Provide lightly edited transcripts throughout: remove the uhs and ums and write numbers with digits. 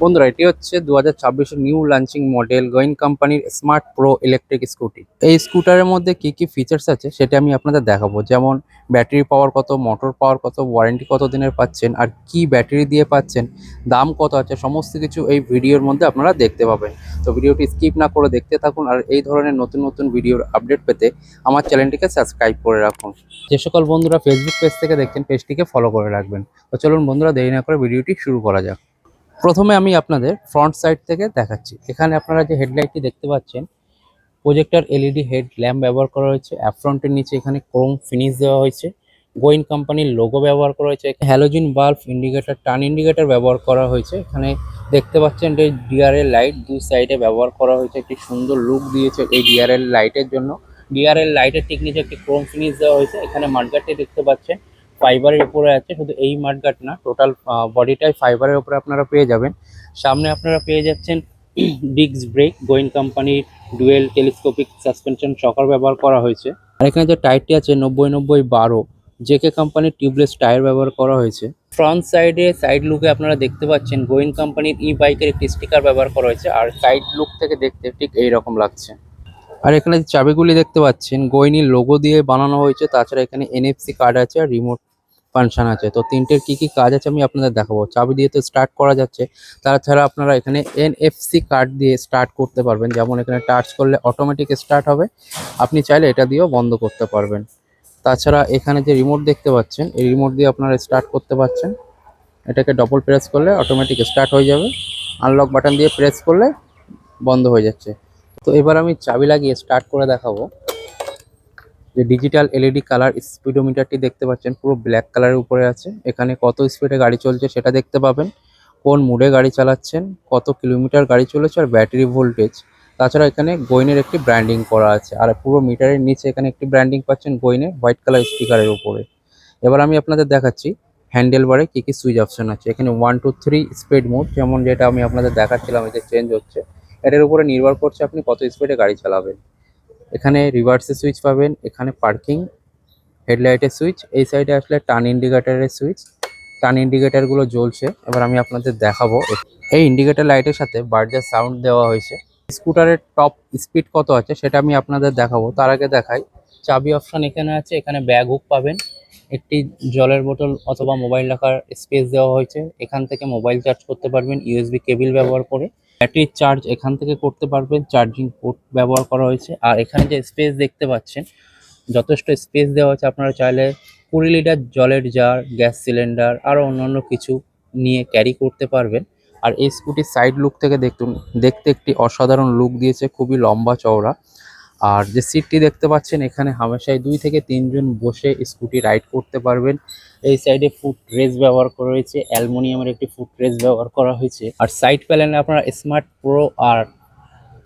বন্ধুরা এটি হচ্ছে 2026 নিউ লঞ্চিং মডেল গোয়েন কোম্পানির স্মার্ট প্রো ইলেকট্রিক স্কুটি। এই স্কুটারের মধ্যে কি কি ফিচার্স আছে সেটা আমি আপনাদের দেখাবো, যেমন ব্যাটারি পাওয়ার কত, মোটর পাওয়ার কত, ওয়ারেন্টি কত দিনের পাচ্ছেন, আর কি ব্যাটারি দিয়ে পাচ্ছেন, দাম কত আছে, সমস্ত কিছু এই ভিডিওর মধ্যে আপনারা দেখতে পাবেন। তো ভিডিওটি স্কিপ না করে দেখতে থাকুন, আর এই ধরনের নতুন নতুন ভিডিওর আপডেট পেতে আমার চ্যানেলটিকে সাবস্ক্রাইব করে রাখুন। যে সকল বন্ধুরা ফেসবুক পেজ থেকে দেখছেন পেজটিকে ফলো করে রাখবেন। তো চলুন বন্ধুরা, দেরি না করে ভিডিওটি শুরু করা যাক। প্রথমে আমি আপনাদের ফ্রন্ট সাইড থেকে দেখাচ্ছি। এখানে আপনারা যে হেডলাইটটি দেখতে পাচ্ছেন, প্রজেক্টর এলইডি হেড ল্যাম্প ব্যবহার করা হয়েছে। অ্যাফ্রন্টের নিচে এখানে ক্রোম ফিনিশ দেওয়া হয়েছে। গোয়েন কোম্পানির লোগো ব্যবহার করা হয়েছে। Halogen bulb, indicator, turn indicator ব্যবহার করা হয়েছে। এখানে দেখতে পাচ্ছেন যে ডিআরএল লাইট দুই সাইডে ব্যবহার করা হয়েছে। একটি সুন্দর লুক দিয়েছে এই ডিআরএল লাইটের জন্য। ডিআরএল লাইটের ঠিক নিচে একটি ক্রোম ফিনিশ দেওয়া হয়েছে। এখানে মাঠগাটটি দেখতে পাচ্ছেন ফাইবারের উপরে আছে, শুধু এই মাঠগাট না, টোটাল বডিটাই ফাইবারের উপরে আপনারা পেয়ে যাবেন। সামনে আপনারা পেয়ে যাচ্ছেন ডিস্ক ব্রেক, গোয়েন কোম্পানির ডুয়েল টেলিস্কোপিক সাসপেনশন শকার ব্যবহার করা হয়েছে। আর এখানে যে টায়ারটি আছে 90-90-12 জেকে কোম্পানির টিউবলেস টায়ার ব্যবহার করা হয়েছে। ফ্রন্ট সাইডে সাইড লুকে আপনারা দেখতে পাচ্ছেন গোয়েন কোম্পানির ই বাইকের একটি স্টিকার ব্যবহার করা হয়েছে, আর সাইড লুক থেকে দেখতে ঠিক এইরকম লাগছে। আর এখানে যে চাবিগুলি দেখতে পাচ্ছেন গোয়েনির লোগো দিয়ে বানানো হয়েছে। তাছাড়া এখানে এনএফসি কার্ড আছে আর রিমোট ফাংশন আছে। তো তিনটের কি কি কাজ আছে আমি আপনাদের দেখাবো। চাবি দিয়ে তো স্টার্ট করা যাচ্ছে, তাছাড়া আপনারা এখানে এনএফসি কার্ড দিয়ে স্টার্ট করতে পারবেন। যেমন এখানে টাচ করলে অটোমেটিক স্টার্ট হবে, আপনি চাইলে এটা দিয়েও বন্ধ করতে পারবেন। তাছাড়া এখানে যে রিমোট দেখতে পাচ্ছেন, এই রিমোট দিয়ে আপনারা স্টার্ট করতে পারছেন। এটাকে ডবল প্রেস করলে অটোমেটিক স্টার্ট হয়ে যাবে, আনলক বাটন দিয়ে প্রেস করলে বন্ধ হয়ে যাচ্ছে। তো এবার আমি চাবি লাগিয়ে স্টার্ট করে দেখাবো। যে ডিজিটাল এলইডি কালার স্পিডোমিটারটি দেখতে পাচ্ছেন পুরো ব্ল্যাক কালারের উপরে আছে। এখানে কত স্পিডে গাড়ি চলছে সেটা দেখতে পাবেন, কোন মুডে গাড়ি চালাচ্ছেন, কত কিলোমিটার গাড়ি চলেছে, আর ব্যাটারি ভোল্টেজ। তাছাড়া এখানে গোয়েনের একটি ব্র্যান্ডিং করা আছে, আর পুরো মিটারের নিচে এখানে একটি ব্র্যান্ডিং পাচ্ছেন গোয়েনের হোয়াইট কালার স্টিকারের উপরে। এবার আমি আপনাদের দেখাচ্ছি হ্যান্ডেল বারে কি কি সুইচ অপশন আছে। এখানে 1 2 3 স্পিড মোড, যেমন যেটা আমি আপনাদের দেখাচ্ছিলাম, এটা চেঞ্জ হচ্ছে। এটার উপরে নির্ভর করছে আপনি কত স্পিডে গাড়ি চালাবেন। এখানে রিভার্সের সুইচ পাবেন, এখানে পার্কিং, হেডলাইটের সুইচ, এই সাইডে আসলে টার্ন ইন্ডিকেটারের সুইচ। টার্ন ইন্ডিকেটারগুলো জ্বলছে, এবার আমি আপনাদের দেখাবো। এই ইন্ডিকেটার লাইটের সাথে বার্জার সাউন্ড দেওয়া হয়েছে। স্কুটারের টপ স্পিড কত আছে সেটা আমি আপনাদের দেখাবো, তার আগে দেখাই চাবি অপশন এখানে আছে। এখানে ব্যাগ হুক পাবেন, একটি জলের বোতল অথবা মোবাইল রাখার স্পেস দেওয়া হয়েছে। এখান থেকে মোবাইল চার্জ করতে পারবেন ইউএসবি কেবল ব্যবহার করে। ব্যাটারির চার্জ এখান থেকে করতে পারবেন, চার্জিং পোর্ট ব্যবহার করা হয়েছে। আর এখানে যে স্পেস দেখতে পাচ্ছেন, যথেষ্ট স্পেস দেওয়া আছে। আপনারা চাইলে 20 লিটার জলের জার, গ্যাস সিলিন্ডার, আরও অন্যান্য কিছু নিয়ে ক্যারি করতে পারবেন। আর এই স্কুটির সাইড লুক থেকে দেখুন, দেখতে একটি অসাধারণ লুক দিয়েছে, খুবই লম্বা চওড়া। আর যে সিটটি দেখতে পাচ্ছেন, এখানে হামেশাই 2 থেকে 3 জন বসে স্কুটি রাইড করতে পারবেন। এই সাইডে ফুট রেস ব্যবহার করা হয়েছে, অ্যালুমিনিয়ামের একটি ফুট রেস ব্যবহার করা হয়েছে। আর সাইড প্যানেলে আপনারা স্মার্ট প্রো আর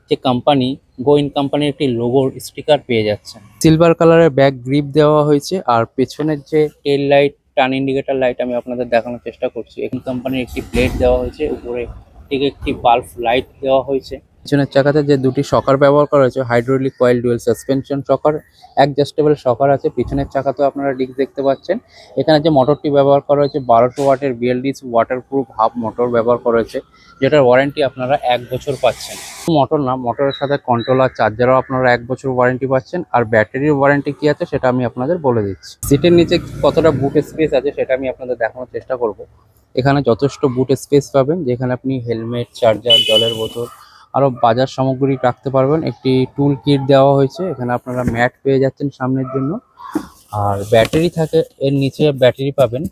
যে কোম্পানি গোয়েন কোম্পানির একটি লোগোর স্টিকার পেয়ে যাচ্ছেন। সিলভার কালারের ব্যাক গ্রিপ দেওয়া হয়েছে। আর পেছনের যে টেল লাইট, টার্ন ইন্ডিকেটর লাইট আমি আপনাদের দেখানোর চেষ্টা করছি। এই কোম্পানির একটি প্লেট দেওয়া হয়েছে, উপরে ঠিক একটি বাল্ব লাইট দেওয়া হয়েছে। পিছনের চাকাতে যে দুটি শকার ব্যবহার করা হয়েছে, hydraulic coil dual suspension শকার, adjustable শকার আছে। পিছনের চাকাতেও আপনারা ডিস্ক দেখতে পাচ্ছেন। এখানে যে মোটরটি ব্যবহার করা হয়েছে 1200 ওয়াটের বিএলডিসি ওয়াটারপ্রুফ হাফ মোটর ব্যবহার করা হয়েছে, যেটার ওয়ারেন্টি আপনারা 1 বছর পাচ্ছেন। মোটর না, মোটরের সাথে কন্ট্রোলার চার্জারও আপনারা 1 বছর ওয়ারেন্টি পাচ্ছেন। আর ব্যাটারির ওয়ারেন্টি কি আছে সেটা আমি আপনাদের বলে দিচ্ছি। সিটের নিচে কতটা বুট স্পেস আছে সেটা আমি আপনাদের দেখানোর চেষ্টা করব। এখানে যথেষ্ট বুট স্পেস পাবেন, যেখানে আপনি হেলমেট, চার্জার, জলের বোতল, আরও বাজার সামগ্রী রাখতে পারবেন। একটি টুল কিট দেওয়া হয়েছে, এখানে আপনারা ম্যাট পেয়ে যাচ্ছেন সামনের জন্য। আর ব্যাটারি থাকে এর নিচে, ব্যাটারি পাবেন,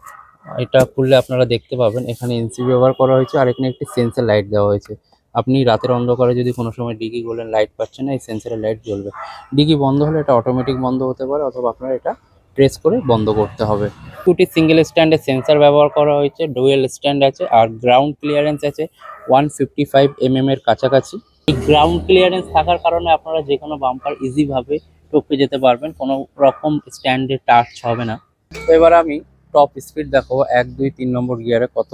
এটা খুললে আপনারা দেখতে পাবেন এখানে এনসি ব্যবহার করা হয়েছে। আর এখানে একটি সেন্সর লাইট দেওয়া হয়েছে। আপনি রাতের অন্ধকারে যদি কোনো সময় ডিগি গোল্ডেন লাইট পাচ্ছেন না, এই সেন্সরের লাইট জ্বলবে। ডিগি বন্ধ হলে এটা অটোমেটিক বন্ধ হতে পারে, অথবা আপনারা এটা প্রেস করে বন্ধ করতে হবে। দুটি সিঙ্গেল স্ট্যান্ডের সেন্সর ব্যবহার করা হয়েছে, ডুয়েল স্ট্যান্ড আছে। আর গ্রাউন্ড ক্লিয়ারেন্স আছে 155 এর কাছাকাছি। এই গ্রাউন্ড ক্লিয়ারেন্স থাকার কারণে আপনারা যে কোনো বাম্পার ইজিভাবে টপকে যেতে পারবেন, কোনো রকম স্ট্যান্ডে টাচ হবে না। তো এবার আমি টপ স্পিড দেখাবো 1 2 3 নম্বর গিয়ারে কত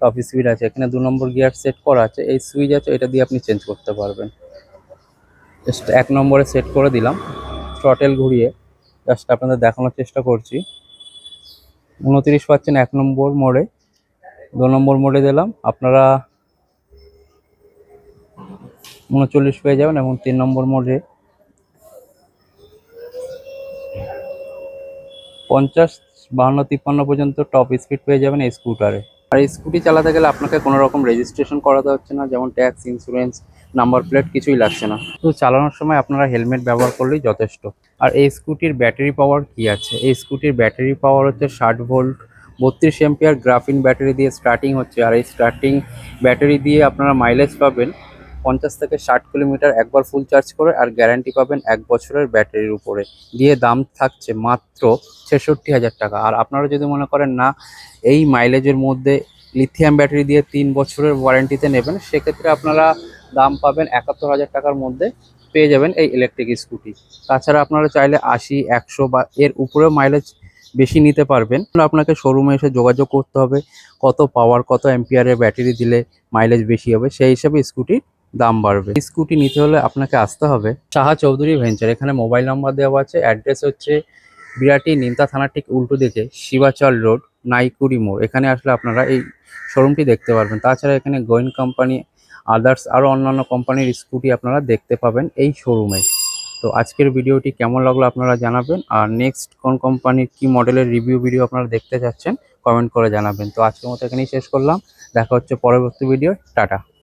টপ স্পিড আছে। এখানে 2 নম্বর গিয়ার সেট করা আছে, এই সুইচ আছে, এটা দিয়ে আপনি চেঞ্জ করতে পারবেন। জাস্ট 1 নম্বরে সেট করে দিলাম, থ্রটেল ঘুরিয়ে জাস্ট আপনাদের দেখানোর চেষ্টা করছি। 29 পাচ্ছেন 1 নম্বর মোড়ে। 2 নম্বর মোড়ে দিলাম, আপনারা 39 পেয়ে যাবেন, এবং 3 নম্বর মডেলে 50, 52, 53 পর্যন্ত টপ স্পিড পেয়ে যাবেন এই স্কুটারে। আর এই স্কুটি চালাতে গেলে আপনাকে কোনো রকম রেজিস্ট্রেশন করাতে হচ্ছে না, যেমন ট্যাক্স, ইন্স্যুরেন্স, নাম্বার প্লেট কিছুই লাগছে না। তো চালানোর সময় আপনারা হেলমেট ব্যবহার করলেই যথেষ্ট। আর এই স্কুটির ব্যাটারি পাওয়ার কি আছে? এই স্কুটির ব্যাটারি পাওয়ার হচ্ছে 60 ভোল্ট, 32 এম্পিয়ার গ্রাফিন ব্যাটারি দিয়ে স্টার্টিং হচ্ছে। আর এই স্টার্টিং ব্যাটারি দিয়ে আপনারা মাইলেজ পাবেন 50 থেকে 60 কিলোমিটার একবার ফুল চার্জ করে, আর গ্যারান্টি পাবেন 1 বছরের ব্যাটারির উপরে। দিয়ে দাম থাকছে মাত্র 66,000 টাকা। আর আপনারা যদি মনে করেন না এই মাইলেজের মধ্যে লিথিয়াম ব্যাটারি দিয়ে 3 বছরের ওয়ারেন্টিতে নেবেন, সেক্ষেত্রে আপনারা দাম পাবেন 71,000 টাকার মধ্যে পেয়ে যাবেন এই ইলেকট্রিক স্কুটি। তাছাড়া আপনারা চাইলে 80, 100 বা এর উপরেও মাইলেজ বেশি নিতে পারবেন। আপনাকে শোরুমে এসে যোগাযোগ করতে হবে কত পাওয়ার, কত অ্যাম্পিয়ারের ব্যাটারি দিলে মাইলেজ বেশি হবে, সেই হিসাবে স্কুটির দাম বাড়বে। এই স্কুটি নিতে হলে আপনাকে আসতে হবে সাহা চৌধুরী ভেঞ্চার। এখানে মোবাইল নাম্বার দেওয়া আছে, অ্যাড্রেস হচ্ছে বিরাটি নিমতা থানার ঠিক উল্টো দিকে শিবাচল রোড, নাইকুড়ি মোড়। এখানে আসলে আপনারা এই শোরুমটি দেখতে পারবেন। তাছাড়া এখানে গোয়েন কোম্পানি, আদার্স আরও অন্যান্য কোম্পানির স্কুটি আপনারা দেখতে পাবেন এই শোরুমে। তো আজকের ভিডিওটি কেমন লাগলো আপনারা জানাবেন, আর নেক্সট কোন কোম্পানির কি মডেলের রিভিউ ভিডিও আপনারা দেখতে চাচ্ছেন কমেন্ট করে জানাবেন। তো আজকের মতো এখানেই শেষ করলাম, দেখা হচ্ছে পরবর্তী ভিডিও। টাটা।